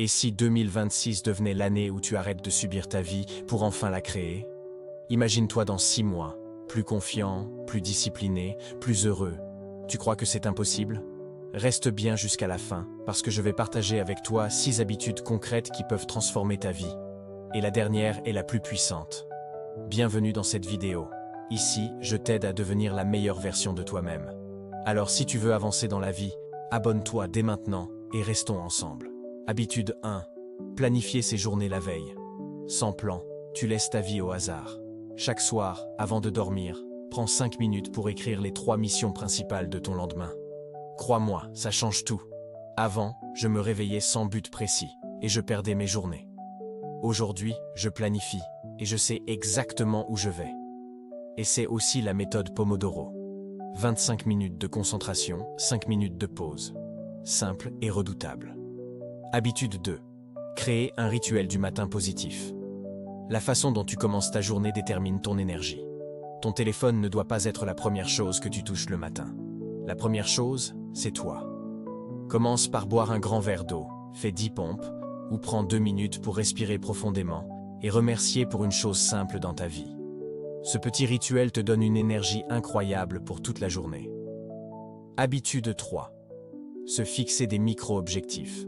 Et si 2026 devenait l'année où tu arrêtes de subir ta vie pour enfin la créer? Imagine-toi dans 6 mois, plus confiant, plus discipliné, plus heureux. Tu crois que c'est impossible? Reste bien jusqu'à la fin, parce que je vais partager avec toi 6 habitudes concrètes qui peuvent transformer ta vie. Et la dernière est la plus puissante. Bienvenue dans cette vidéo. Ici, je t'aide à devenir la meilleure version de toi-même. Alors si tu veux avancer dans la vie, abonne-toi dès maintenant et restons ensemble. Habitude 1. Planifier ses journées la veille. Sans plan, tu laisses ta vie au hasard. Chaque soir, avant de dormir, prends 5 minutes pour écrire les 3 missions principales de ton lendemain. Crois-moi, ça change tout. Avant, je me réveillais sans but précis et je perdais mes journées. Aujourd'hui, je planifie et je sais exactement où je vais. Et c'est aussi la méthode Pomodoro. 25 minutes de concentration, 5 minutes de pause. Simple et redoutable. Habitude 2. Créer un rituel du matin positif. La façon dont tu commences ta journée détermine ton énergie. Ton téléphone ne doit pas être la première chose que tu touches le matin. La première chose, c'est toi. Commence par boire un grand verre d'eau, fais 10 pompes, ou prends 2 minutes pour respirer profondément et remercier pour une chose simple dans ta vie. Ce petit rituel te donne une énergie incroyable pour toute la journée. Habitude 3. Se fixer des micro-objectifs.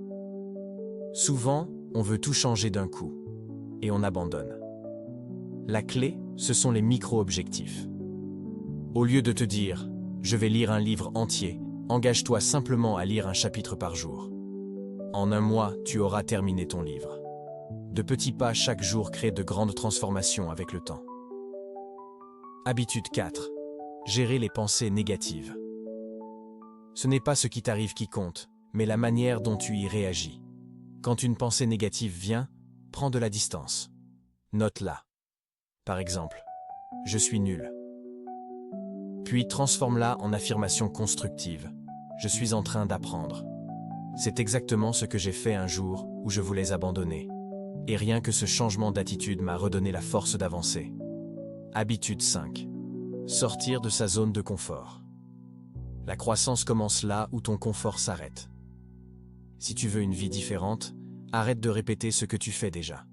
Souvent, on veut tout changer d'un coup, et on abandonne. La clé, ce sont les micro-objectifs. Au lieu de te dire « je vais lire un livre entier », engage-toi simplement à lire un chapitre par jour. En un mois, tu auras terminé ton livre. De petits pas chaque jour créent de grandes transformations avec le temps. Habitude 4. Gérer les pensées négatives. Ce n'est pas ce qui t'arrive qui compte, mais la manière dont tu y réagis. Quand une pensée négative vient, prends de la distance. Note-la. Par exemple, « je suis nul ». Puis transforme-la en affirmation constructive. « Je suis en train d'apprendre ». C'est exactement ce que j'ai fait un jour où je voulais abandonner. Et rien que ce changement d'attitude m'a redonné la force d'avancer. Habitude 5. Sortir de sa zone de confort. La croissance commence là où ton confort s'arrête. Si tu veux une vie différente, arrête de répéter ce que tu fais déjà.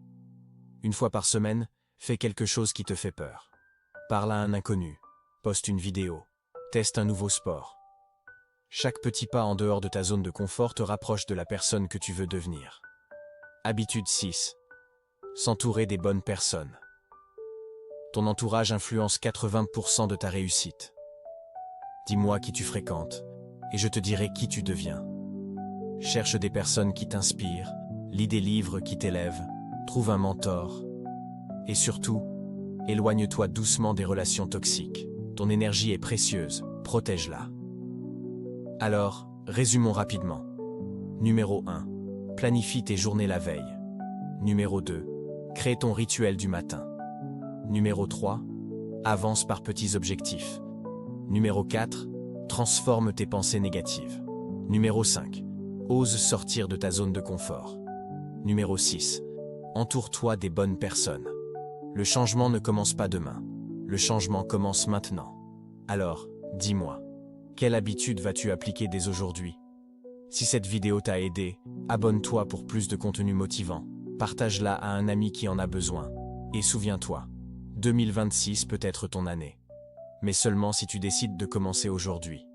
Une fois par semaine, fais quelque chose qui te fait peur. Parle à un inconnu, poste une vidéo, teste un nouveau sport. Chaque petit pas en dehors de ta zone de confort te rapproche de la personne que tu veux devenir. Habitude 6. S'entourer des bonnes personnes. Ton entourage influence 80% de ta réussite. Dis-moi qui tu fréquentes, et je te dirai qui tu deviens. Cherche des personnes qui t'inspirent, lis des livres qui t'élèvent, trouve un mentor. Et surtout, éloigne-toi doucement des relations toxiques. Ton énergie est précieuse, protège-la. Alors, résumons rapidement. Numéro 1. Planifie tes journées la veille. Numéro 2. Crée ton rituel du matin. Numéro 3. Avance par petits objectifs. Numéro 4. Transforme tes pensées négatives. Numéro 5. Ose sortir de ta zone de confort. Numéro 6. Entoure-toi des bonnes personnes. Le changement ne commence pas demain. Le changement commence maintenant. Alors, dis-moi, quelle habitude vas-tu appliquer dès aujourd'hui? Si cette vidéo t'a aidé, abonne-toi pour plus de contenu motivant. Partage-la à un ami qui en a besoin. Et souviens-toi, 2026 peut être ton année. Mais seulement si tu décides de commencer aujourd'hui.